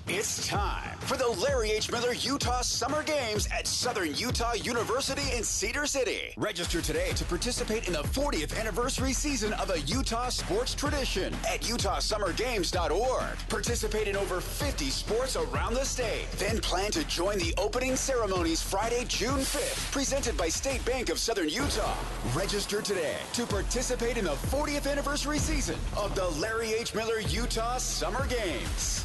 It's time for the Larry H. Miller Utah Summer Games at Southern Utah University in Cedar City. Register today to participate in the 40th anniversary season of a Utah sports tradition at utahsummergames.org. Participate in over 50 sports around the state. Then plan to join the opening ceremonies Friday, June 5th, presented by State Bank of Southern Utah. Register today to participate in the 40th anniversary season of the Larry H. Miller Utah Summer Games.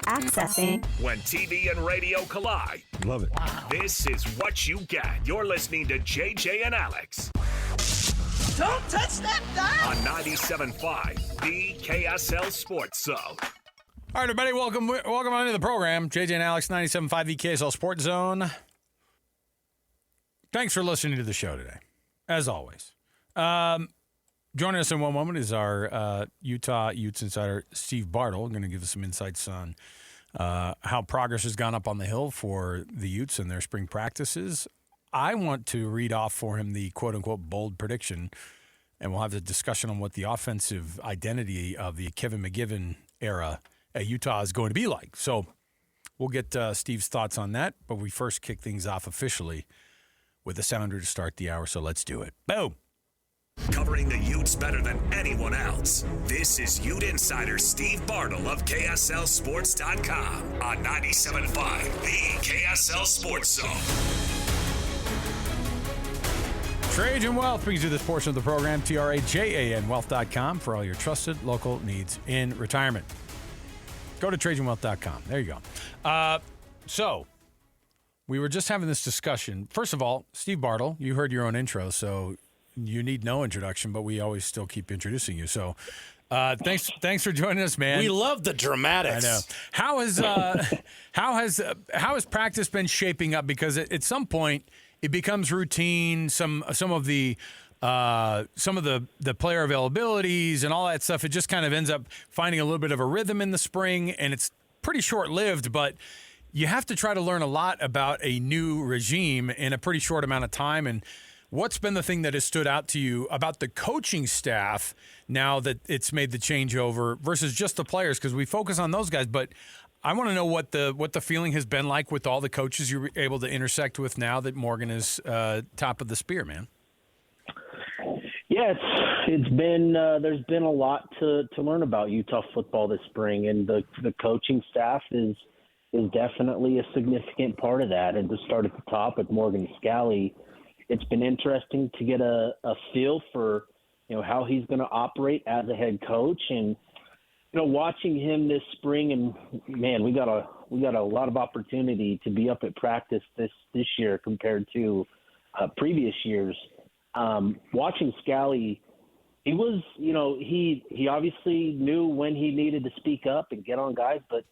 Accessing. When TV and radio collide. Love it. Wow. This is what you get. You're listening to JJ and Alex. Don't touch that dial. On 97.5, the KSL Sports Zone. All right, everybody, welcome on to the program. JJ and Alex, 97.5, the KSL Sports Zone. Thanks for listening to the show today, as always. Joining us in one moment is our Utah Utes insider, Steve Bartle, going to give us some insights on how progress has gone up on the hill for the Utes and their spring practices. I want to read off for him the quote-unquote bold prediction, and we'll have a discussion on what the offensive identity of the Kevin McGivern era at Utah is going to be like. So we'll get Steve's thoughts on that, but we first kick things off officially with the sounder to start the hour, so let's do it. Boom! Covering the Utes better than anyone else. This is Ute Insider Steve Bartle of KSLSports.com on 97.5, the KSL Sports Zone. Trajan Wealth brings you this portion of the program, TRAJAN Wealth.com, for all your trusted local needs in retirement. Go to TrajanWealth.com. There you go. So, we were just having this discussion. First of all, Steve Bartle, you heard your own intro, so you need no introduction, but we always still keep introducing you. So, thanks for joining us, man. We love the dramatics. I know. How has practice been shaping up? Because at some point it becomes routine. Some of the player availabilities and all that stuff. It just kind of ends up finding a little bit of a rhythm in the spring, and it's pretty short lived, but you have to try to learn a lot about a new regime in a pretty short amount of time. And what's been the thing that has stood out to you about the coaching staff now that it's made the changeover versus just the players? Because we focus on those guys, but I want to know what the feeling has been like with all the coaches you're able to intersect with now that Morgan is top of the spear, man. Yeah, it's been there's been a lot to learn about Utah football this spring, and the coaching staff is definitely a significant part of that. And to start at the top with Morgan Scally, it's been interesting to get a feel for, how he's going to operate as a head coach, and watching him this spring. And man, we got a lot of opportunity to be up at practice this year compared to previous years. Watching Scally, he was, he obviously knew when he needed to speak up and get on guys, but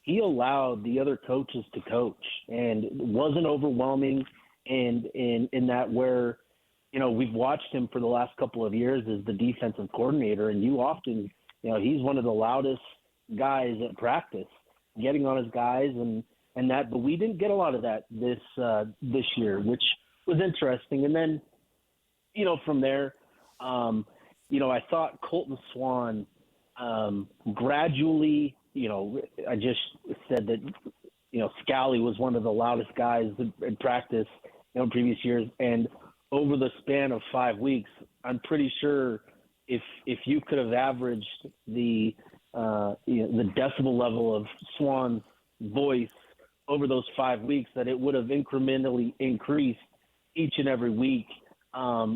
he allowed the other coaches to coach, and it wasn't overwhelming. And in that where, we've watched him for the last couple of years as the defensive coordinator, and you often, he's one of the loudest guys at practice, getting on his guys and that. But we didn't get a lot of that this year, which was interesting. And then, from there, I thought Colton Swan gradually, I just said that, Scally was one of the loudest guys in practice, in previous years. And over the span of 5 weeks, I'm pretty sure if you could have averaged the decibel level of Swan's voice over those 5 weeks, that it would have incrementally increased each and every week.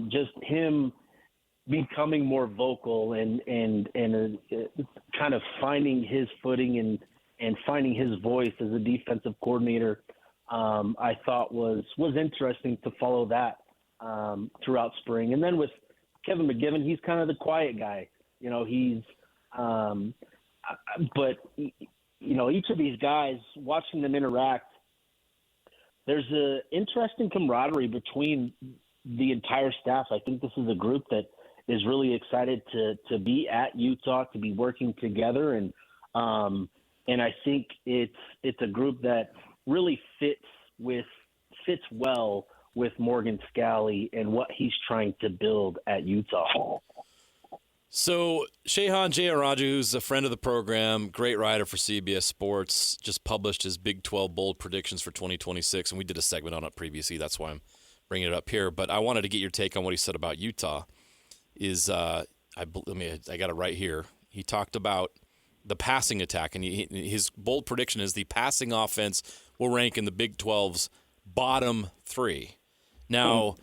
Just him becoming more vocal and kind of finding his footing and finding his voice as a defensive coordinator, I thought was interesting to follow that throughout spring. And then with Kevin McGivern, he's kind of the quiet guy. But each of these guys, watching them interact, there's an interesting camaraderie between the entire staff. I think this is a group that is really excited to be at Utah, to be working together, and I think it's a group that really fits well with Morgan Scally and what he's trying to build at Utah. So Shehan Jayaraju, who's a friend of the program, great writer for CBS Sports, just published his Big 12 bold predictions for 2026, and we did a segment on it previously. That's why I'm bringing it up here. But I wanted to get your take on what he said about Utah. I got it right here. He talked about the passing attack, and his bold prediction is the passing offense will rank in the Big 12's bottom 3. Now,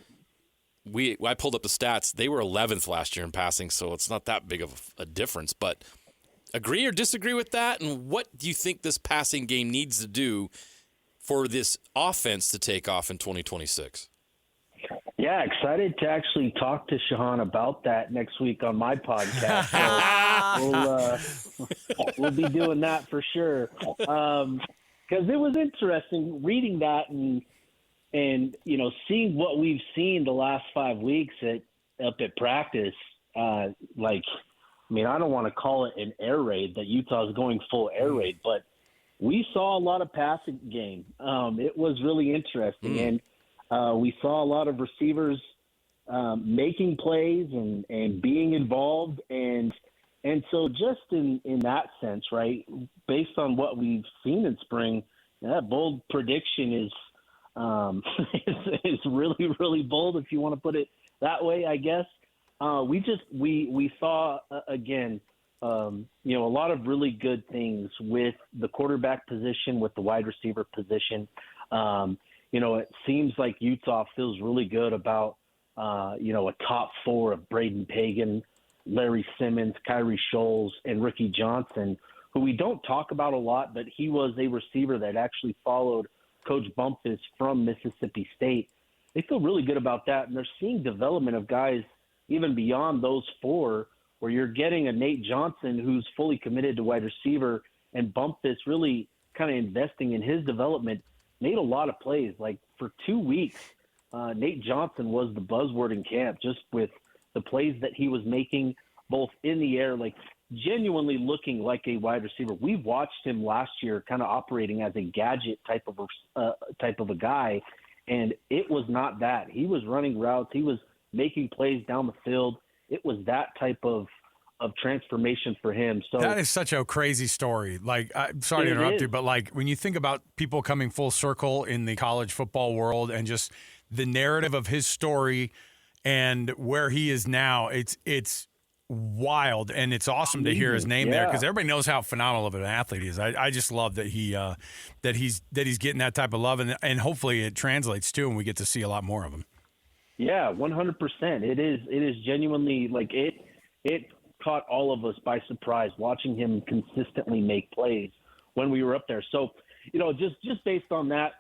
I pulled up the stats. They were 11th last year in passing, so it's not that big of a difference. But agree or disagree with that? And what do you think this passing game needs to do for this offense to take off in 2026? Yeah, excited to actually talk to Shehan about that next week on my podcast. So we'll be doing that for sure. Because it was interesting reading that and seeing what we've seen the last 5 weeks up at practice. I don't want to call it an air raid that Utah is going full air raid, but we saw a lot of passing game. It was really interesting, and we saw a lot of receivers making plays and being involved, and so just in that sense, right, based on what we've seen in spring, that bold prediction is really, really bold, if you want to put it that way, I guess. We saw again, a lot of really good things with the quarterback position, with the wide receiver position. It seems like Utah feels really good about a top 4 of Braden Pagan, Larry Simmons, Kirry Scholes, and Ricky Johnson, who we don't talk about a lot, but he was a receiver that actually followed Coach Bumpus from Mississippi State. They feel really good about that, and they're seeing development of guys even beyond those 4, where you're getting a Nate Johnson who's fully committed to wide receiver, and Bumpus really kind of investing in his development, made a lot of plays. Like for 2 weeks, Nate Johnson was the buzzword in camp, just with the plays that he was making, both in the air, like genuinely looking like a wide receiver. We watched him last year kind of operating as a gadget type of a guy, and it was not that. He was running routes. He was making plays down the field. It was that type of transformation for him. So that is such a crazy story. Like, I'm sorry to interrupt you, but like when you think about people coming full circle in the college football world and just the narrative of his story and where he is now, it's wild, and it's awesome to hear his name there, because everybody knows how phenomenal of an athlete he is. I just love that he's getting that type of love, and hopefully it translates too, and we get to see a lot more of him. Yeah, 100%. It is genuinely like it caught all of us by surprise watching him consistently make plays when we were up there. So, just based on that,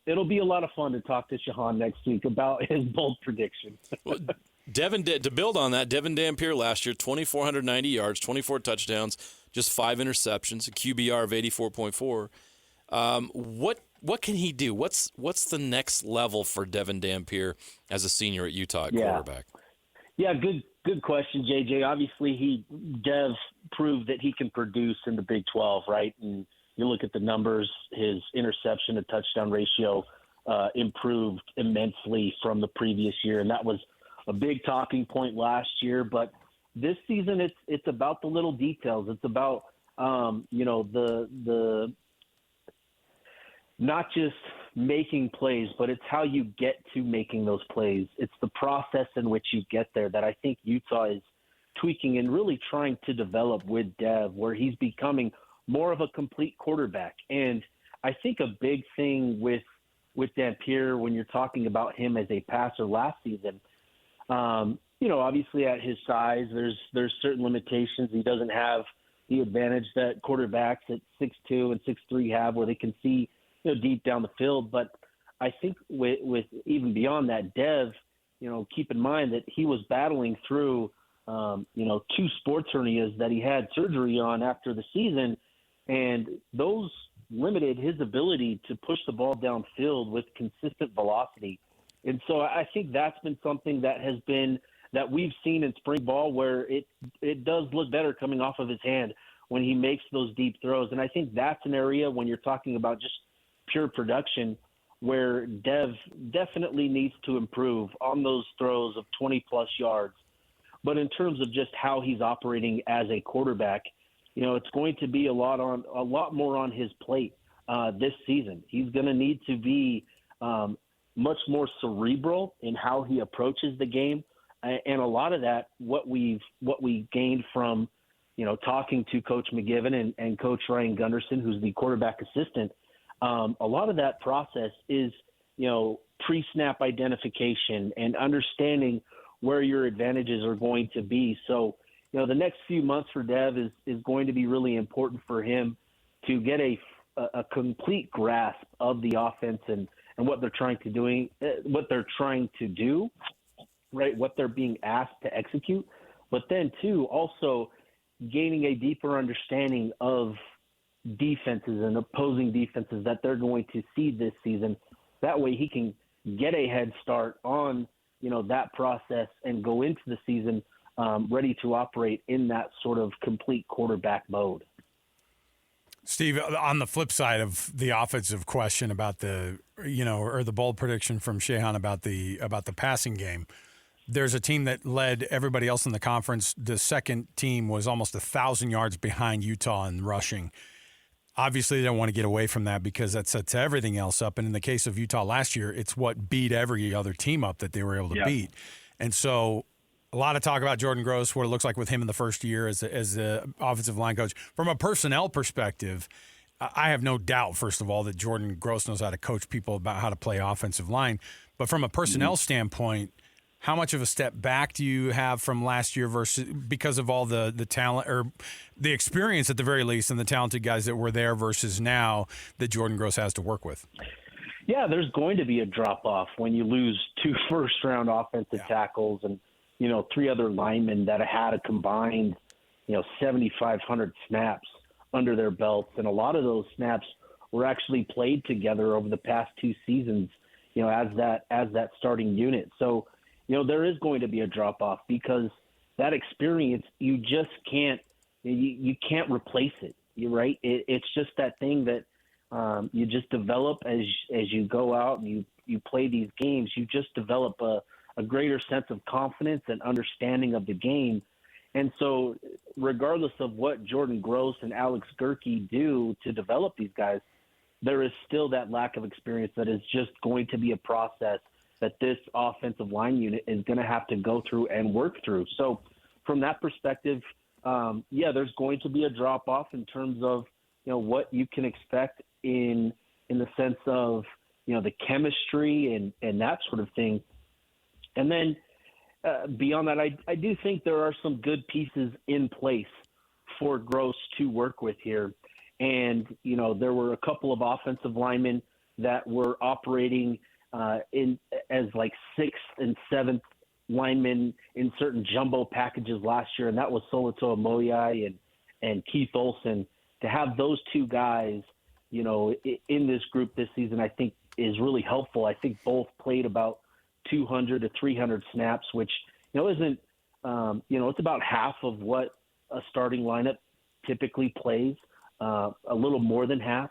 it'll be a lot of fun to talk to Shehan next week about his bold prediction. Well, to build on that, Devin Dampier last year, 2,490 yards, 24 touchdowns, just 5 interceptions, a QBR of 84.4. What can he do? What's the next level for Devin Dampier as a senior at Utah at quarterback? Yeah, good question, JJ. Obviously, Dev proved that he can produce in the Big 12, right? And you look at the numbers, his interception to touchdown ratio improved immensely from the previous year, and that was a big talking point last year. But this season, it's about the little details. It's about the not just making plays, but it's how you get to making those plays. It's the process in which you get there that I think Utah is tweaking and really trying to develop with Dev, where he's becoming more of a complete quarterback. And I think a big thing with Dampier, when you're talking about him as a passer last season, obviously at his size, there's certain limitations. He doesn't have the advantage that quarterbacks at 6'2" and 6'3" have, where they can see deep down the field. But I think with even beyond that, Dev, keep in mind that he was battling through, 2 sports hernias that he had surgery on after the season, and those limited his ability to push the ball downfield with consistent velocity. And so I think that's been something that we've seen in spring ball, where it does look better coming off of his hand when he makes those deep throws. And I think that's an area, when you're talking about just pure production, where Dev definitely needs to improve on those throws of 20-plus yards, But in terms of just how he's operating as a quarterback, it's going to be a lot more on his plate this season. He's going to need to be much more cerebral in how he approaches the game, and a lot of that, what we gained from talking to Coach McGivern and Coach Ryan Gunderson, who's the quarterback assistant. A lot of that process is pre-snap identification and understanding where your advantages are going to be. So the next few months for Dev is going to be really important for him to get a complete grasp of the offense and what they're trying to do, right? What they're being asked to execute, but then too also gaining a deeper understanding of defenses and opposing defenses that they're going to see this season. That way he can get a head start on that process and go into the season ready to operate in that sort of complete quarterback mode. Steve, on the flip side of the offensive question about the bold prediction from Shehan about the passing game, there's a team that led everybody else in the conference. The second team was almost 1,000 yards behind Utah in rushing. Obviously, they don't want to get away from that because that sets everything else up. And in the case of Utah last year, it's what beat every other team up that they were able to beat. And so a lot of talk about Jordan Gross, what it looks like with him in the first year as the offensive line coach. From a personnel perspective, I have no doubt, first of all, that Jordan Gross knows how to coach people about how to play offensive line. But from a personnel standpoint, how much of a step back do you have from last year because of all the talent or the experience at the very least and the talented guys that were there versus now that Jordan Gross has to work with? Yeah, there's going to be a drop-off when you lose 2 first-round offensive tackles and, 3 other linemen that had a combined, 7,500 snaps under their belts. And a lot of those snaps were actually played together over the past 2 seasons, as that starting unit. So, there is going to be a drop-off because that experience, you just can't replace it. You're right. It's just that thing that you just develop as you go out and you play these games. You just develop a greater sense of confidence and understanding of the game. And so regardless of what Jordan Gross and Alex Gerke do to develop these guys, there is still that lack of experience that is just going to be a process that this offensive line unit is going to have to go through and work through. So from that perspective, there's going to be a drop-off in terms of, what you can expect in the sense of, the chemistry and that sort of thing. And then beyond that, I do think there are some good pieces in place for Gross to work with here. And, there were a couple of offensive linemen that were operating as like 6th and 7th linemen in certain jumbo packages last year, and that was Solito Amoyai and Keith Olson. To have those 2 guys, in this group this season, I think is really helpful. I think both played about 200 to 300 snaps, which, isn't, it's about half of what a starting lineup typically plays, a little more than half,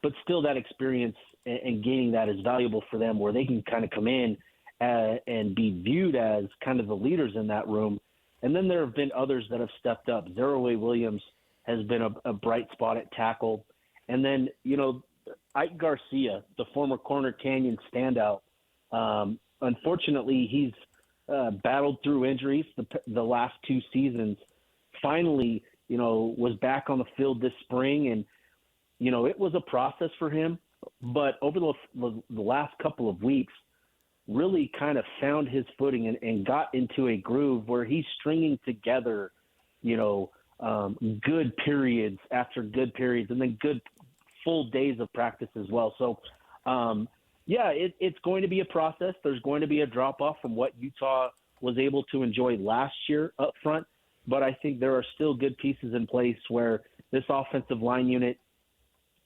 but still that experience and gaining that is valuable for them where they can kind of come in and be viewed as kind of the leaders in that room. And then there have been others that have stepped up. Zeraway Williams has been a bright spot at tackle. And then, Ike Garcia, the former Corner Canyon standout, unfortunately, he's battled through injuries the last 2 seasons. Finally, was back on the field this spring, and, it was a process for him. But over the last couple of weeks, really kind of found his footing and got into a groove where he's stringing together, good periods after good periods and then good full days of practice as well. So, it's going to be a process. There's going to be a drop-off from what Utah was able to enjoy last year up front. But I think there are still good pieces in place where this offensive line unit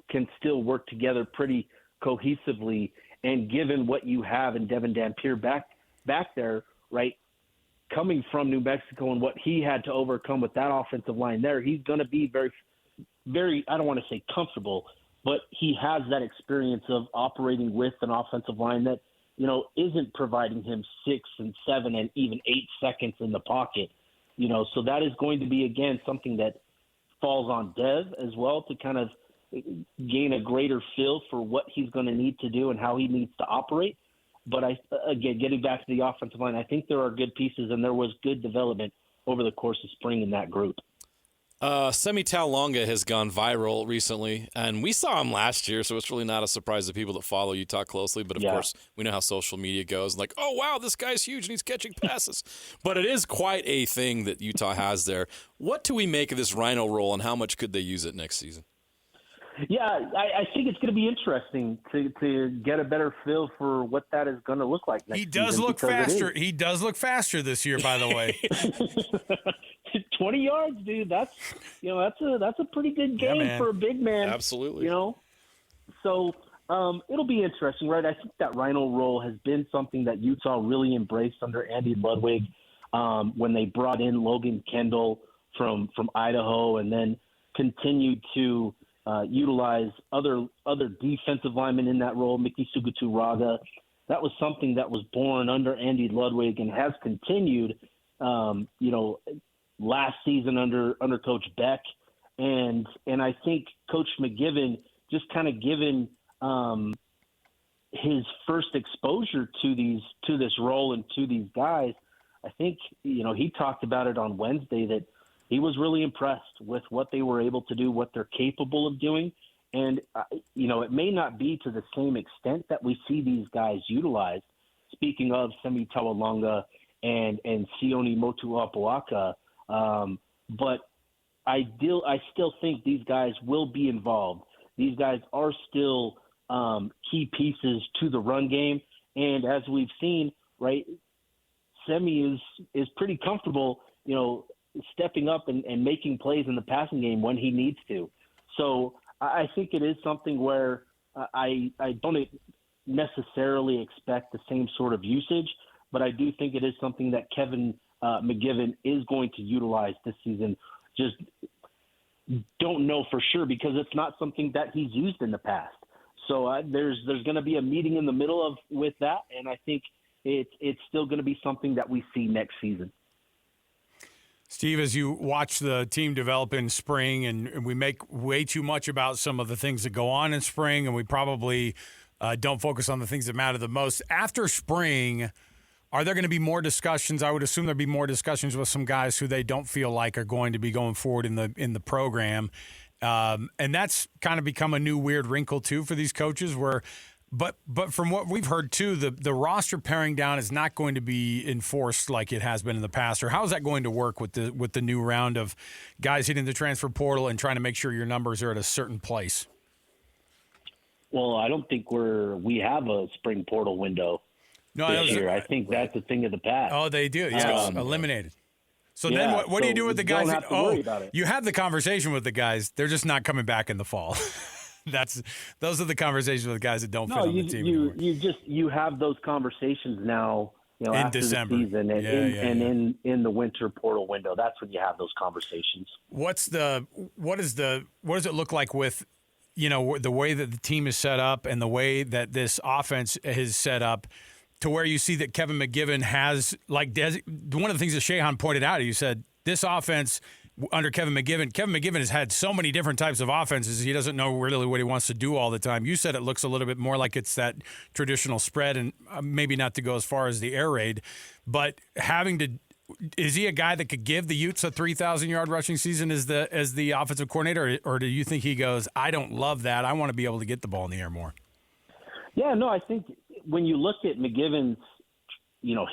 can still work together pretty cohesively. And given what you have in Devin Dampier back there, right, coming from New Mexico and what he had to overcome with that offensive line there, he's going to be very, very, I don't want to say comfortable, but he has that experience of operating with an offensive line that isn't providing him 6 and 7 and even 8 seconds in the pocket. So that is going to be, again, something that falls on Dev as well to kind of gain a greater feel for what he's going to need to do and how he needs to operate. But again, getting back to the offensive line, I think there are good pieces and there was good development over the course of spring in that group. Semi Talonga has gone viral recently, and we saw him last year, so it's really not a surprise to people that follow Utah closely. But, of course, we know how social media goes. Like, oh, wow, this guy's huge and he's catching passes. But it is quite a thing that Utah has there. What do we make of this Rhino roll, and how much could they use it next season? Yeah, I think it's going to be interesting to get a better feel for what that is going to look like next season. He does look faster. He does look faster this year, by the way. 20 yards, dude. That's a pretty good game for a big man. Absolutely. So it'll be interesting, right? I think that Rhino roll has been something that Utah really embraced under Andy Ludwig when they brought in Logan Kendall from Idaho, and then continued to utilize other defensive linemen in that role, Mickey Suguturaga. That was something that was born under Andy Ludwig and has continued, last season under Coach Beck. And I think Coach McGiven, just kind of given his first exposure to this role and to these guys, I think, he talked about it on Wednesday that he was really impressed with what they were able to do, what they're capable of doing. And, it may not be to the same extent that we see these guys utilized. Speaking of Semi Talonga and Sione Motuapuaka, but I still think these guys will be involved. These guys are still key pieces to the run game. And as we've seen, right, Semi is pretty comfortable, stepping up and making plays in the passing game when he needs to. So I think it is something where I don't necessarily expect the same sort of usage, but I do think it is something that Kevin McGiven is going to utilize this season. Just don't know for sure because it's not something that he's used in the past. So there's going to be a meeting in the middle with that, and I think it's still going to be something that we see next season. Steve, as you watch the team develop in spring, and we make way too much about some of the things that go on in spring, and we probably don't focus on the things that matter the most. After spring, are there going to be more discussions? I would assume there'll be more discussions with some guys who they don't feel like are going to be going forward in the program. And that's kind of become a new weird wrinkle, too, for these coaches where – But from what we've heard, too, the roster paring down is not going to be enforced like it has been in the past. Or how is that going to work with the new round of guys hitting the transfer portal and trying to make sure your numbers are at a certain place? Well, I don't think we have a spring portal window this year. I think that's a thing of the past. Oh, they do. Yeah, eliminated. So then what do you do with the guys? Worry about it. You have the conversation with the guys. They're just not coming back in the fall. Those are the conversations with guys that don't fit on the team anymore. You have those conversations now, in after December. The season and in the winter portal window. That's when you have those conversations. What does it look like with, the way that the team is set up and the way that this offense is set up, to where you see that Kevin McGiven has, one of the things that Shehan pointed out, he said this offense under Kevin McGiven has had so many different types of offenses, he doesn't know really what he wants to do all the time. You said it looks a little bit more like it's that traditional spread, and maybe not to go as far as the air raid, but is he a guy that could give the Utes a 3,000-yard rushing season as the offensive coordinator, or do you think he goes, I don't love that, I want to be able to get the ball in the air more? Yeah, no, I think when you look at McGiven's,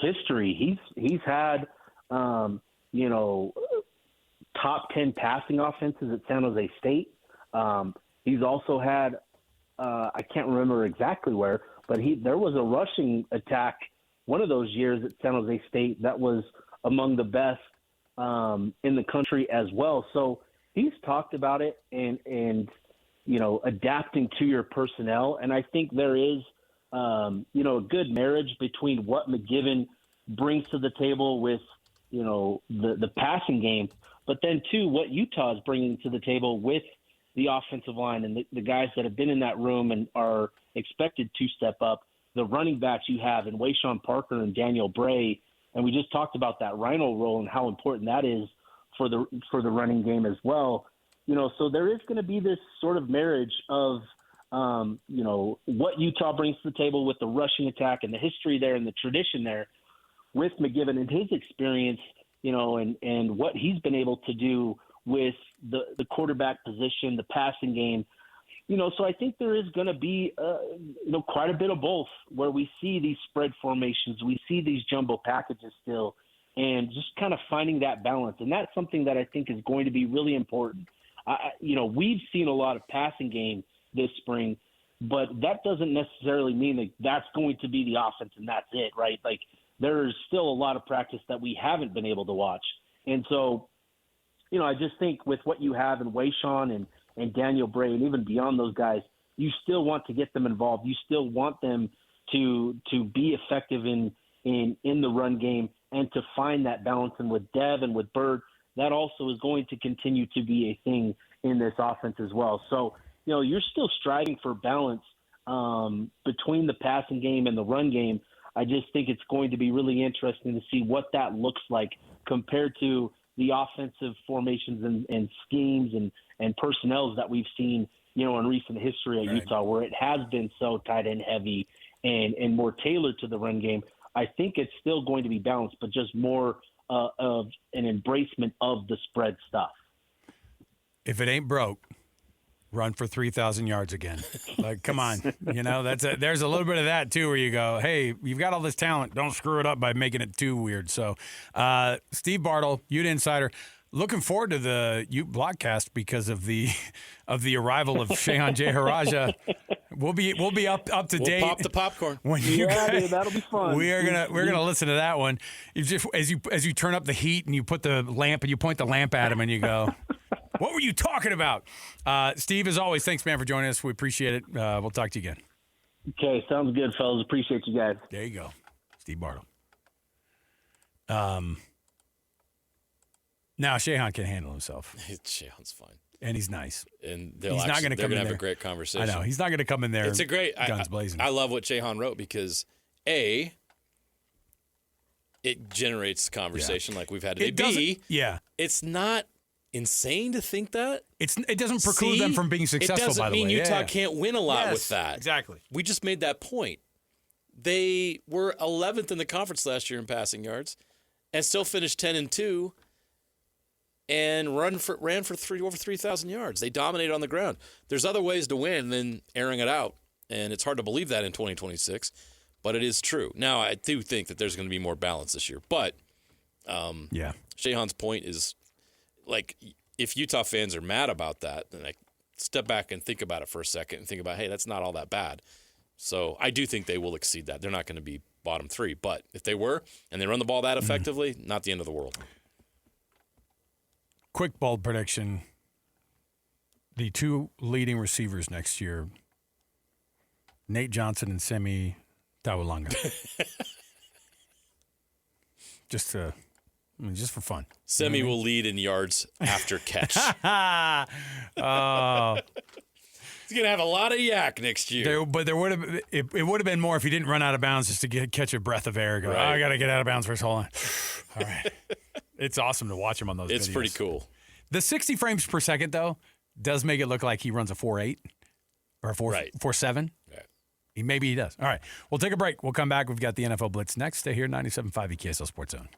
history, he's had, top 10 passing offenses at San Jose State. He's also had, I can't remember exactly where, but there was a rushing attack one of those years at San Jose State that was among the best in the country as well. So he's talked about it and adapting to your personnel. And I think there is, a good marriage between what McGiven brings to the table with, the passing game, but then, too, what Utah is bringing to the table with the offensive line and the guys that have been in that room and are expected to step up the running backs you have in Wayshawn Parker and Daniel Bray, and we just talked about that Rhino role and how important that is for the running game as well. So there is going to be this sort of marriage of, what Utah brings to the table with the rushing attack and the history there and the tradition there with McGibbon and his experience, and what he's been able to do with the quarterback position, the passing game. So I think there is going to be, quite a bit of both where we see these spread formations, we see these jumbo packages still, and just kind of finding that balance. And that's something that I think is going to be really important. We've seen a lot of passing game this spring, but that doesn't necessarily mean that that's going to be the offense and that's it, right? Like, there's still a lot of practice that we haven't been able to watch. And so, I just think with what you have in Wayshawn and Daniel Bray, and even beyond those guys, you still want to get them involved. You still want them to be effective in the run game and to find that balance. And with Dev and with Bird, that also is going to continue to be a thing in this offense as well. So, you're still striving for balance between the passing game and the run game. I just think it's going to be really interesting to see what that looks like compared to the offensive formations and schemes and personnels that we've seen, in recent history at Utah, where it has been so tight end heavy and more tailored to the run game. I think it's still going to be balanced, but just more of an embracement of the spread stuff. If it ain't broke, run for 3,000 yards again. Like, come on. There's a little bit of that, too, where you go, hey, you've got all this talent. Don't screw it up by making it too weird. So, Steve Bartle, Ute Insider, looking forward to the Ute Blockcast because of the arrival of Shehan Jeyarajah. We'll be up to date. We'll pop the popcorn. Dude, that'll be fun. We're gonna listen to that one. You just as you turn up the heat and you put the lamp and you point the lamp at him and you go, "What were you talking about?" Steve, as always, thanks, man, for joining us. We appreciate it. We'll talk to you again. Okay, sounds good, fellas. Appreciate you guys. There you go, Steve Bartle. Now Shehan can handle himself. Shehan's fine. And he's nice. And they're going to have a great conversation. I know. He's not going to come in there it's a great, guns blazing. I love what Shehan wrote because, A, it generates conversation like we've had today. B, it's not insane to think that. It doesn't preclude them from being successful, by the way. It doesn't mean Utah can't win a lot with that. Exactly. We just made that point. They were 11th in the conference last year in passing yards and still finished 10-2. And ran for over 3,000 yards. They dominated on the ground. There's other ways to win than airing it out, and it's hard to believe that in 2026, but it is true. Now, I do think that there's going to be more balance this year, but Shehan's point is, like, if Utah fans are mad about that, then step back and think about it for a second and think about, hey, that's not all that bad. So I do think they will exceed that. They're not going to be bottom three, but if they were and they run the ball that effectively, not the end of the world. Quick bold prediction. The two leading receivers next year, Nate Johnson and Semi Tawalanga. just for fun. Semi will lead in yards after catch. He's going to have a lot of yak next year. But there would have it would have been more if he didn't run out of bounds just to catch a breath of air. Go, I got to get out of bounds first. Hold on. All right. It's awesome to watch him on those videos. It's pretty cool. The 60 frames per second, though, does make it look like he runs a 4.8 or a 4.7. Right. Maybe he does. All right. We'll take a break. We'll come back. We've got the NFL Blitz next. Stay here, 97.5 EKSL Sports Zone.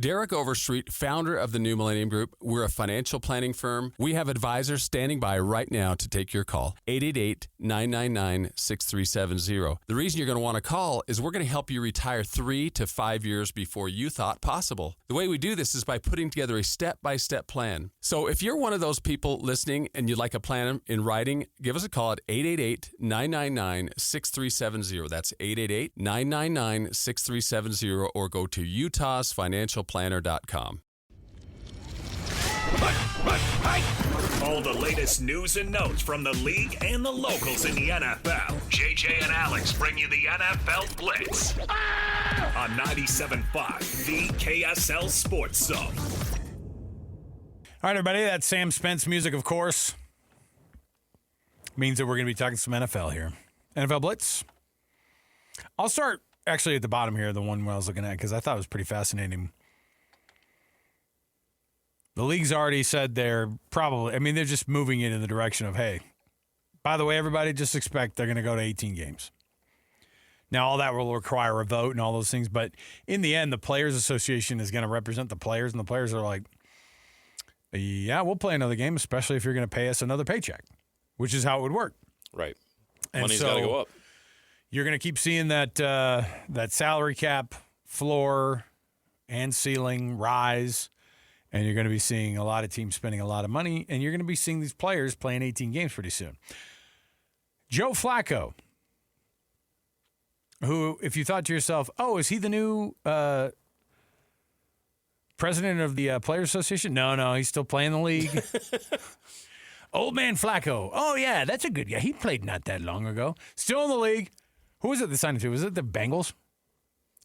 Derek Overstreet, founder of the New Millennium Group. We're a financial planning firm. We have advisors standing by right now to take your call. 888-999-6370. The reason you're going to want to call is we're going to help you retire 3 to 5 years before you thought possible. The way we do this is by putting together a step-by-step plan. So if you're one of those people listening and you'd like a plan in writing, give us a call at 888-999-6370. That's 888-999-6370 or go to utahsfinancialplanner.com. All the latest news and notes from the league and the locals in the NFL. JJ and Alex bring you the NFL Blitz on 97.5, the KSL Sports Zone. All right, everybody, that's Sam Spence music, of course. Means that we're going to be talking some NFL here. NFL Blitz. I'll start actually at the bottom here, the one I was looking at, because I thought it was pretty fascinating. The league's already said they're just moving it in the direction of, hey, by the way, everybody, just expect they're going to go to 18 games. Now, all that will require a vote and all those things, but in the end, the Players Association is going to represent the players, and the players are like, yeah, we'll play another game, especially if you're going to pay us another paycheck, which is how it would work. Right. And Money's got to go up. You're going to keep seeing that salary cap floor and ceiling rise, and you're going to be seeing a lot of teams spending a lot of money, and you're going to be seeing these players playing 18 games pretty soon. Joe Flacco, who, if you thought to yourself, oh, is he the new president of the Players Association? No, he's still playing the league. Old man Flacco. Oh, yeah, that's a good guy. He played not that long ago. Still in the league. Who was it they signed him to? Was it the Bengals?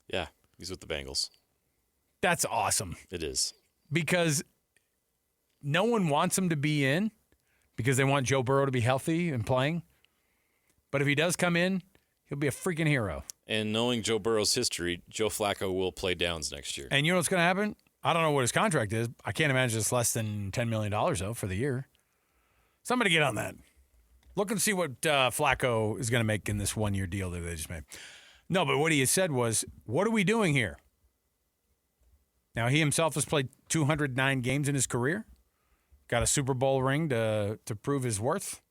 Yeah, he's with the Bengals. That's awesome. It is. Because no one wants him to be in because they want Joe Burrow to be healthy and playing. But if he does come in, he'll be a freaking hero. And knowing Joe Burrow's history, Joe Flacco will play downs next year. And you know what's going to happen? I don't know what his contract is. I can't imagine it's less than $10 million, though, for the year. Somebody get on that. Look and see what Flacco is going to make in this one-year deal that they just made. No, but what he had said was, what are we doing here? Now, he himself has played 209 games in his career, got a Super Bowl ring to prove his worth,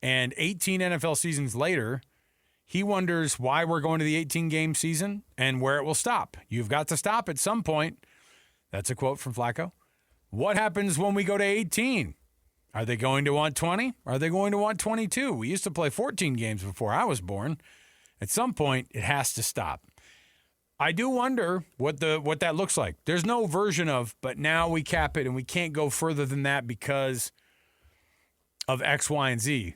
and 18 NFL seasons later, he wonders why we're going to the 18-game season and where it will stop. You've got to stop at some point. That's a quote from Flacco. What happens when we go to 18? Are they going to want 20? Are they going to want 22? We used to play 14 games before I was born. At some point, it has to stop. I do wonder what that looks like. There's no version of, but now we cap it and we can't go further than that because of X, Y, and Z.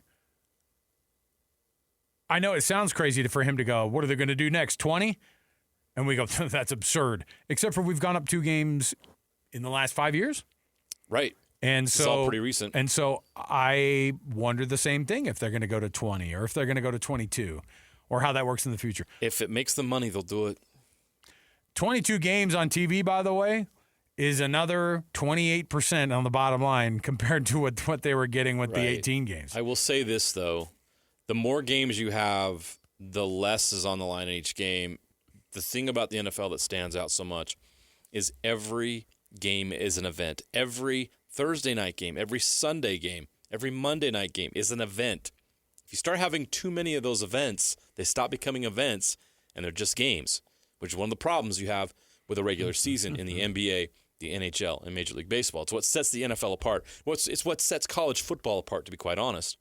I know it sounds crazy for him to go, what are they going to do next, 20? And we go, that's absurd. Except for we've gone up 2 games in the last 5 years. Right. And It's all pretty recent. And so I wonder the same thing if they're going to go to 20 or if they're going to go to 22 or how that works in the future. If it makes them money, they'll do it. 22 games on TV, by the way, is another 28% on the bottom line compared to what they were getting with the 18 games. I will say this, though. The more games you have, the less is on the line in each game. The thing about the NFL that stands out so much is every game is an event. Every Thursday night game, every Sunday game, every Monday night game is an event. If you start having too many of those events, they stop becoming events and they're just games, which is one of the problems you have with a regular season in the NBA, the NHL, and Major League Baseball. It's what sets the NFL apart. It's what sets college football apart, to be quite honest.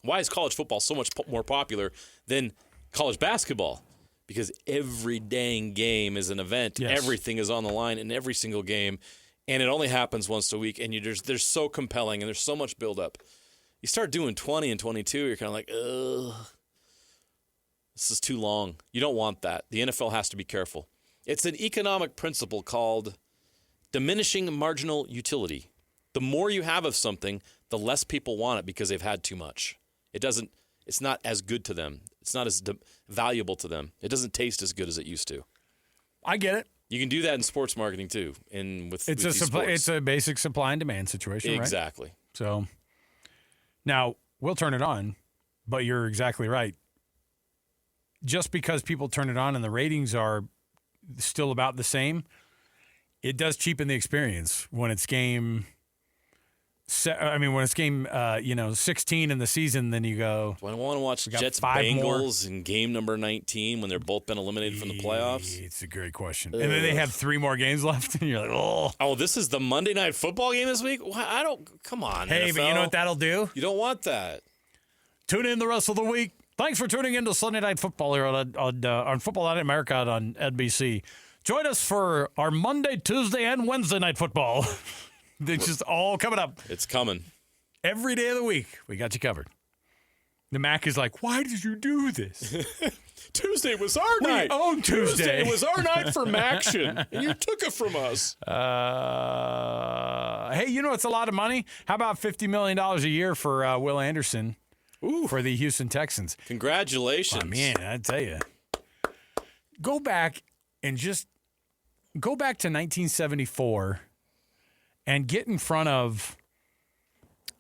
Why is college football so much more popular than college basketball? Because every dang game is an event. Yes. Everything is on the line in every single game, and it only happens once a week, and they're so compelling, and there's so much buildup. You start doing 20 and 22, you're kind of like, ugh, this is too long. You don't want that. The NFL has to be careful. It's an economic principle called diminishing marginal utility. The more you have of something, the less people want it because they've had too much. It's not as good to them. It's not as valuable to them. It doesn't taste as good as it used to. I get it. You can do that in sports marketing too. It's a basic supply and demand situation, right? Exactly. So now we'll turn it on, but you're exactly right. Just because people turn it on and the ratings are still about the same, it does cheapen the experience when it's game. When it's game, 16 in the season, then you go. Do I want to watch Jets Bengals in game number 19 when they're both been eliminated from the playoffs? It's a great question. And then they have 3 more games left, and you're like, oh. Oh, this is the Monday Night Football game this week? Come on, Hey, NFL. but you know what that'll do? You don't want that. Tune in the rest of the week. Thanks for tuning in to Sunday Night Football here on Football Night America on NBC. Join us for our Monday, Tuesday, and Wednesday Night Football. It's just all coming up. It's coming. Every day of the week, we got you covered. The Mac is like, why did you do this? Tuesday was our night. Oh, Tuesday was our night for Maction, and you took it from us. Hey, you know it's a lot of money? How about $50 million a year for Will Anderson? for the Houston Texans. Congratulations. I mean, I tell you. Go back to 1974 and get in front of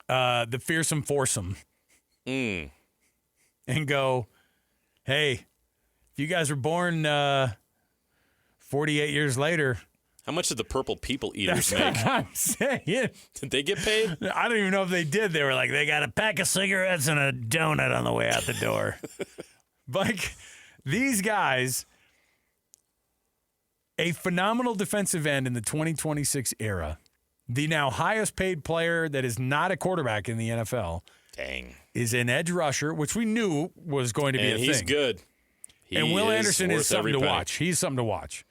the fearsome foursome and go, hey, if you guys were born 48 years later. How much did the Purple People Eaters make? What I'm saying. Did they get paid? I don't even know if they did. They were like, they got a pack of cigarettes and a donut on the way out the door. Like, these guys, a phenomenal defensive end in the 2026 era, the now highest paid player that is not a quarterback in the NFL. Dang. Is an edge rusher, which we knew was going to be a thing. And he's good. And Will Anderson is something to watch. He's something to watch.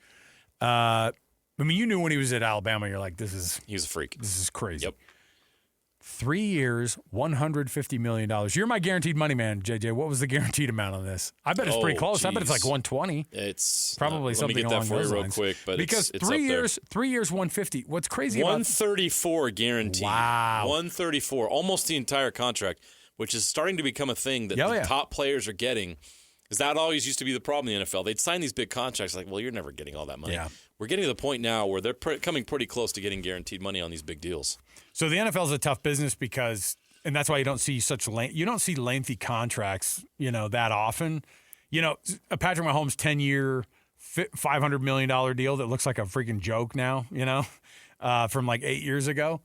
I mean, you knew when he was at Alabama, you're like, he's a freak. This is crazy. Yep. 3 years, $150 million. You're my guaranteed money man, JJ. What was the guaranteed amount on this? I bet it's pretty close. I bet it's like 120. It's probably something along those lines. Let me get that for you real quick, but because it's 3 years, 150. What's crazy about 134 guaranteed. Wow. 134, almost the entire contract, which is starting to become a thing that the top players are getting. Because that always used to be the problem in the NFL. They'd sign these big contracts like, well, you're never getting all that money. Yeah. We're getting to the point now where they're coming pretty close to getting guaranteed money on these big deals. So the NFL is a tough business because, and that's why you don't see lengthy contracts, that often. A Patrick Mahomes 10-year, $500 million deal that looks like a freaking joke now, from like 8 years ago.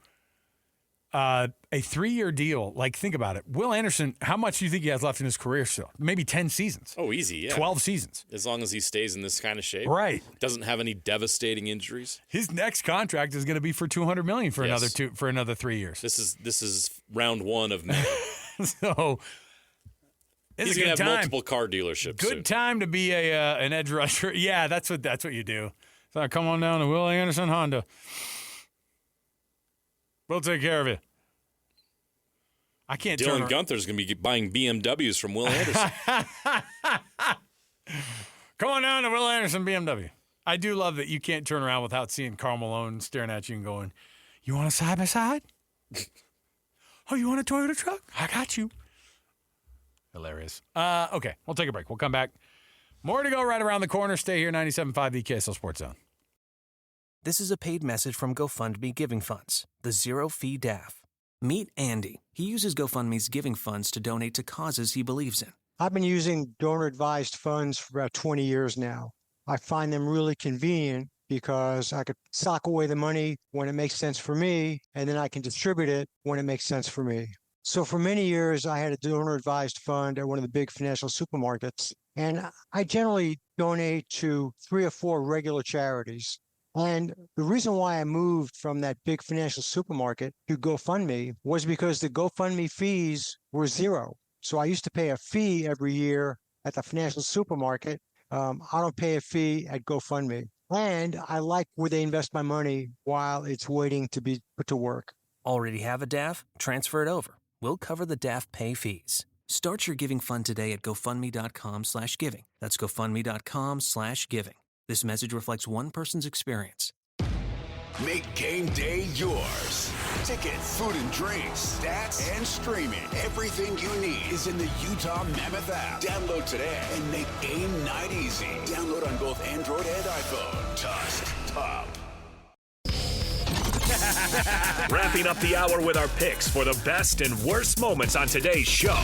A 3-year deal, like think about it. Will Anderson, how much do you think he has left in his career still? Maybe 10 seasons. Oh, easy, yeah. 12 seasons. As long as he stays in this kind of shape. Right. Doesn't have any devastating injuries. His next contract is going to be for $200 million for another 3 years. This is round one of many. So he's going to have multiple car dealerships. Good time to be an edge rusher. Yeah, that's what you do. So come on down to Will Anderson Honda. We'll take care of you. I can't. Dylan Gunther's going to be buying BMWs from Will Anderson. Come on down to Will Anderson BMW. I do love that you can't turn around without seeing Karl Malone staring at you and going, "You want a side by side? Oh, you want a Toyota truck? I got you." Hilarious. Okay, we'll take a break. We'll come back. More to go right around the corner. Stay here, 97.5 the KSL Sports Zone. This is a paid message from GoFundMe Giving Funds, the zero-fee DAF. Meet Andy. He uses GoFundMe's giving funds to donate to causes he believes in. I've been using donor-advised funds for about 20 years now. I find them really convenient because I could sock away the money when it makes sense for me, and then I can distribute it when it makes sense for me. So for many years, I had a donor-advised fund at one of the big financial supermarkets, and I generally donate to 3 or 4 regular charities. And the reason why I moved from that big financial supermarket to GoFundMe was because the GoFundMe fees were zero. So I used to pay a fee every year at the financial supermarket. I don't pay a fee at GoFundMe. And I like where they invest my money while it's waiting to be put to work. Already have a DAF? Transfer it over. We'll cover the DAF pay fees. Start your giving fund today at GoFundMe.com/giving. That's GoFundMe.com/giving. This message reflects one person's experience. Make game day yours. Tickets, food and drinks, stats, and streaming. Everything you need is in the Utah Mammoth app. Download today and make game night easy. Download on both Android and iPhone. Tusk Top. Wrapping up the hour with our picks for the best and worst moments on today's show.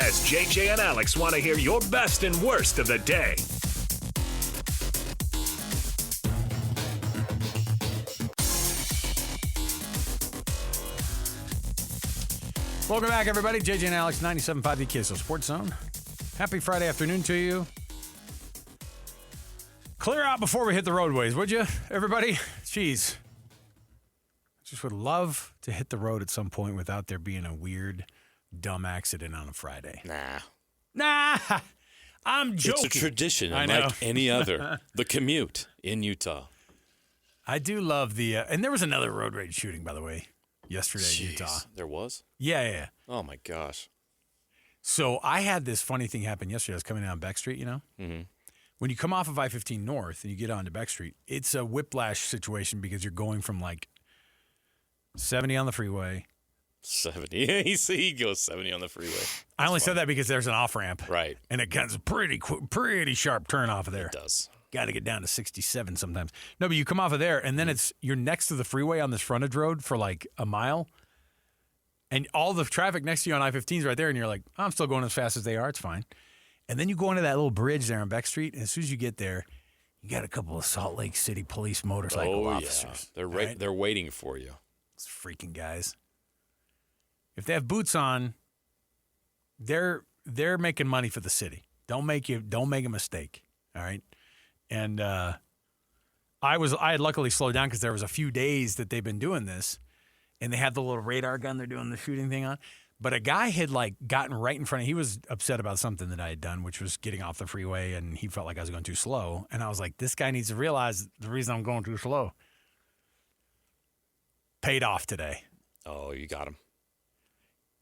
As JJ and Alex want to hear your best and worst of the day. Welcome back, everybody. JJ and Alex, 97.5 the KSL Sports Zone. Happy Friday afternoon to you. Clear out before we hit the roadways, would you, everybody? Jeez. Just would love to hit the road at some point without there being a weird, dumb accident on a Friday. Nah, I'm joking. It's a tradition, unlike any other. The commute in Utah. I do love the, and there was another road rage shooting, by the way, yesterday in Utah. There was? Yeah. Oh, my gosh. So I had this funny thing happen yesterday. I was coming down Beck Street, Mm-hmm. When you come off of I-15 North and you get onto Beck Street, it's a whiplash situation because you're going from like 70 on the freeway 70. He goes 70 on the freeway. I only said that because there's an off-ramp. Right. And it gets a pretty sharp turn off of there. It does. Got to get down to 67 sometimes. No, but you come off of there, and then you're next to the freeway on this frontage road for like a mile, and all the traffic next to you on I-15 is right there, and you're like, I'm still going as fast as they are. It's fine. And then you go into that little bridge there on Beck Street, and as soon as you get there, you got a couple of Salt Lake City police motorcycle officers. They're right. They're waiting for you. Those freaking guys. If they have boots on, they're making money for the city. Don't make a mistake. All right. And I had luckily slowed down because there was a few days that they've been doing this, and they had the little radar gun they're doing the shooting thing on. But a guy had gotten right in front of. He was upset about something that I had done, which was getting off the freeway, and he felt like I was going too slow. And I was like, this guy needs to realize the reason I'm going too slow. Paid off today. Oh, you got him.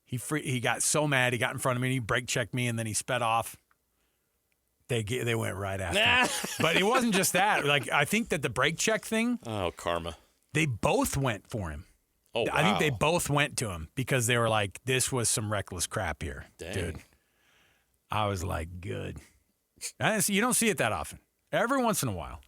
He got so mad. He got in front of me. And he brake checked me, and then he sped off. They went right after him. But it wasn't just that. I think that the brake check thing. Oh, karma. They both went for him. Oh, wow. I think they both went to him because they were like, this was some reckless crap here. Dang. Dude. I was like, good. You don't see it that often. Every once in a while,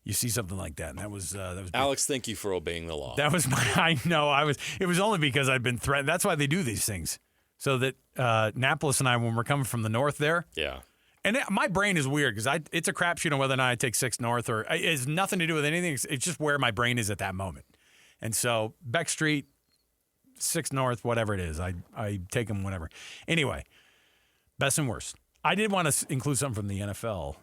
you see something like that. And that was Alex, thank you for obeying the law. That was I know. It was only because I'd been threatened. That's why they do these things. So that Annapolis and I, when we're coming from the north there. Yeah. And my brain is weird because it's a crapshoot on whether or not I take 6 north or it has nothing to do with anything. It's just where my brain is at that moment. And so Beck Street, 6 north, whatever it is, I take them whenever. Anyway, best and worst. I did want to include something from the NFL.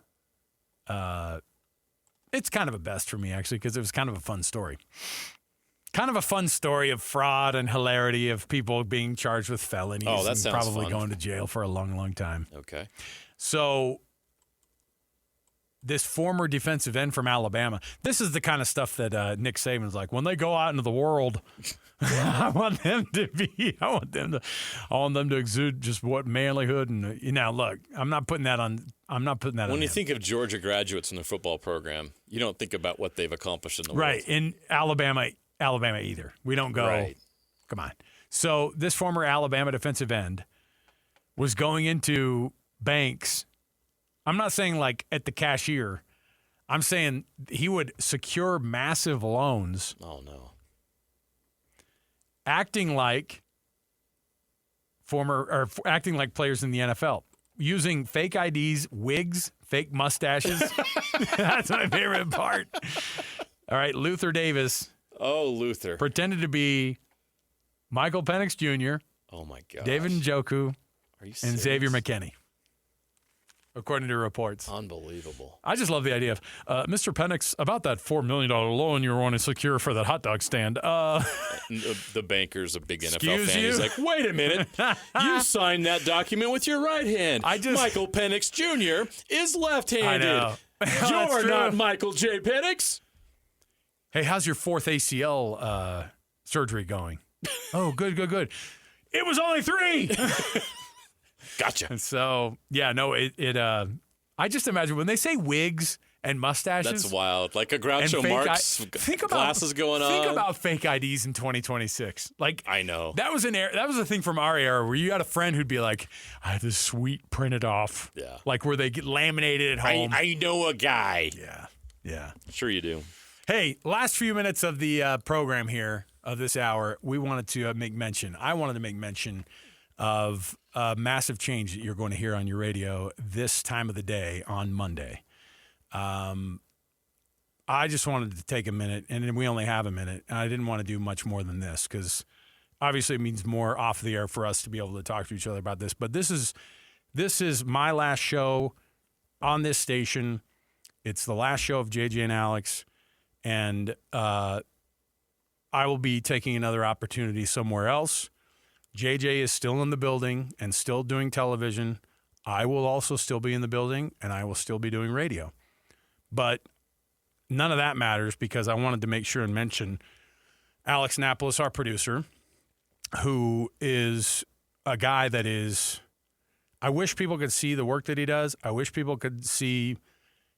It's kind of a best for me, actually, because it was kind of a fun story. Kind of a fun story of fraud and hilarity of people being charged with felonies that sounds probably fun. going to jail for a long, long time. Okay. So this former defensive end from Alabama, this is the kind of stuff that Nick Saban's like, when they go out into the world, I want them to exude just what manlyhood and look, I'm not putting that on. When you think of Georgia graduates in the football program, you don't think about what they've accomplished in the world. Right. In Alabama either. We don't go, right. Come on. So this former Alabama defensive end was going into banks. I'm not saying like at the cashier. I'm saying he would secure massive loans. Oh, no. Acting like players in the NFL. Using fake IDs, wigs, fake mustaches. That's my favorite part. All right, Luther Davis. Oh, Luther. Pretended to be Michael Penix Jr., Oh, my God. David Njoku, Are you serious? and Xavier McKinney, according to reports. Unbelievable. I just love the idea of, Mr. Penix, about that $4 million loan you were wanting to secure for that hot dog stand. The banker's a big NFL Excuse fan. you? He's like, wait a minute. You signed that document with your right hand. Michael Penix Jr. is left-handed. I know. You're true. not Michael J. Penix. Hey, how's your 4th ACL surgery going? Oh, good. It was only 3. Gotcha. And so, yeah, no, I just imagine when they say wigs and mustaches. That's wild. Like a Groucho Marx, glasses going on. Think about fake IDs in 2026. Like, I know. That was a thing from our era where you had a friend who'd be like, I have this sweet printed off. Yeah. Like where they get laminated at home. I know a guy. Yeah. Sure you do. Hey, last few minutes of the program here of this hour, we wanted to make mention. I wanted to make mention of a massive change that you're going to hear on your radio this time of the day on Monday. I just wanted to take a minute, and we only have a minute, and I didn't want to do much more than this because obviously it means more off the air for us to be able to talk to each other about this. But this is my last show on this station. It's the last show of JJ and Alex, and I will be taking another opportunity somewhere else. JJ is still in the building and still doing television. I will also still be in the building, and I will still be doing radio. But none of that matters because I wanted to make sure and mention Alex Annapolis, our producer, who is a guy that is – I wish people could see the work that he does. I wish people could see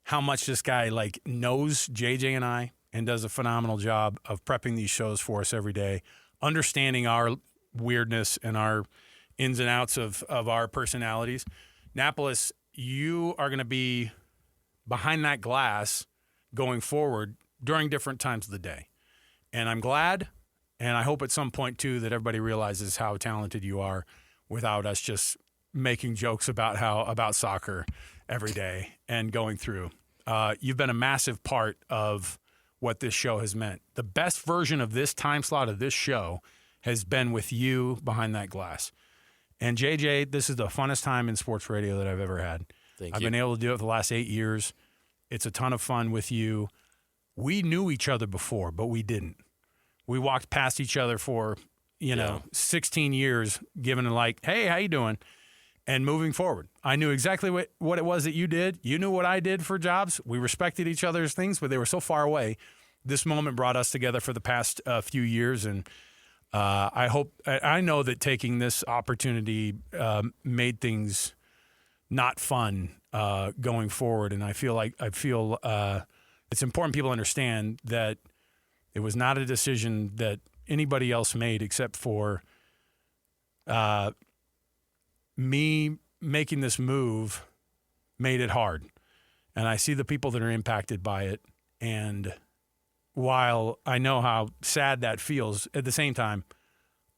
how much this guy knows JJ and I and does a phenomenal job of prepping these shows for us every day, understanding our weirdness and our ins and outs of our personalities. Napolis, you are going to be behind that glass going forward during different times of the day. And I'm glad, and I hope at some point, too, that everybody realizes how talented you are without us just making jokes about soccer every day and going through. You've been a massive part of what this show has meant. The best version of this time slot of this show has been with you behind that glass. And JJ, this is the funnest time in sports radio that I've ever had. I've been able to do it for the last 8 years. It's a ton of fun with you. We knew each other before, but we didn't. We walked past each other for, 16 years, giving like, hey, how you doing? And moving forward. I knew exactly what it was that you did. You knew what I did for jobs. We respected each other's things, but they were so far away. This moment brought us together for the past few years, and I know that taking this opportunity made things not fun going forward, and I feel it's important people understand that it was not a decision that anybody else made except for me making this move made it hard. And I see the people that are impacted by it, and while I know how sad that feels, at the same time,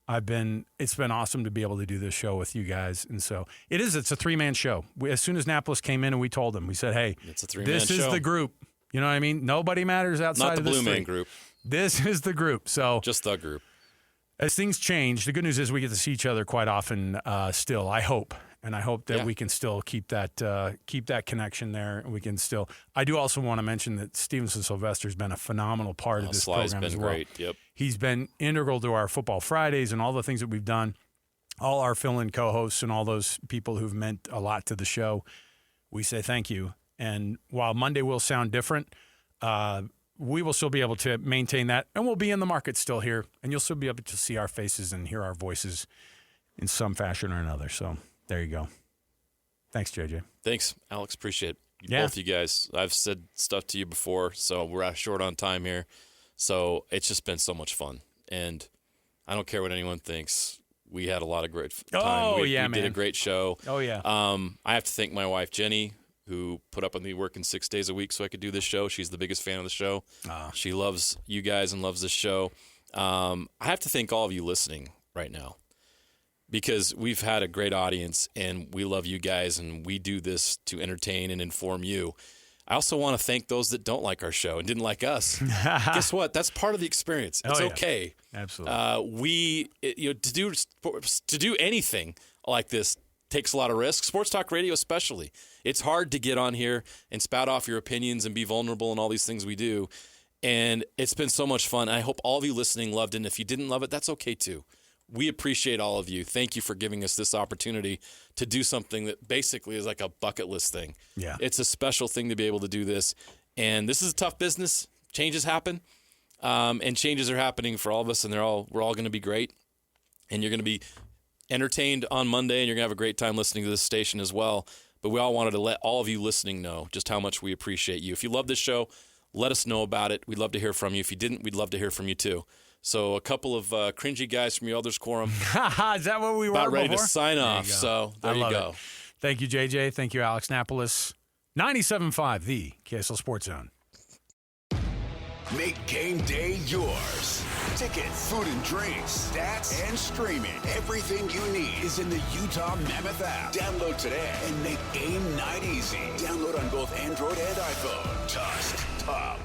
it's been awesome to be able to do this show with you guys. And so it's a 3-man show. As soon as Napolis came in and we told them, we said, hey, it's a 3-man this show. is the group. You know what I mean? Nobody matters outside of this. Not the Blue Man Group. This is the group. So just the group. As things change, the good news is we get to see each other quite often still, I hope. And I hope that we can still keep that connection there. And we can still. I do also want to mention that Stevenson Sylvester's been a phenomenal part of this program as well. Great. Yep. He's been integral to our Football Fridays and all the things that we've done. All our fill-in co-hosts and all those people who've meant a lot to the show. We say thank you. And while Monday will sound different, we will still be able to maintain that, and we'll be in the market still here, and you'll still be able to see our faces and hear our voices in some fashion or another. So there you go. Thanks, JJ. Thanks, Alex. Appreciate it. Both you guys. I've said stuff to you before, so we're short on time here. So it's just been so much fun, and I don't care what anyone thinks. We had a lot of great time. We did a great show. Oh, yeah. I have to thank my wife, Jenny, who put up with me working 6 days a week so I could do this show. She's the biggest fan of the show. She loves you guys and loves this show. I have to thank all of you listening right now because we've had a great audience and we love you guys and we do this to entertain and inform you. I also want to thank those that don't like our show and didn't like us. Guess what? That's part of the experience. It's okay. Absolutely. To do anything like this takes a lot of risk. Sports Talk Radio especially. It's hard to get on here and spout off your opinions and be vulnerable and all these things we do. And it's been so much fun. I hope all of you listening loved it. And if you didn't love it, that's okay too. We appreciate all of you. Thank you for giving us this opportunity to do something that basically is like a bucket list thing. Yeah. It's a special thing to be able to do this. And this is a tough business. Changes happen. And changes are happening for all of us, and we're all going to be great. And you're going to be entertained on Monday, and you're going to have a great time listening to this station as well. But we all wanted to let all of you listening know just how much we appreciate you. If you love this show, let us know about it. We'd love to hear from you. If you didn't, we'd love to hear from you too. So a couple of cringy guys from your Elders Quorum. Is that what we were about ready before? to sign off. So there you go. It. Thank you, JJ. Thank you, Alex Napolis. 97.5, the KSL Sports Zone. Make game day yours. Tickets, food and drinks, stats, and streaming. Everything you need is in the Utah Mammoth app. Download today and make game night easy. Download on both Android and iPhone. Tusk Top.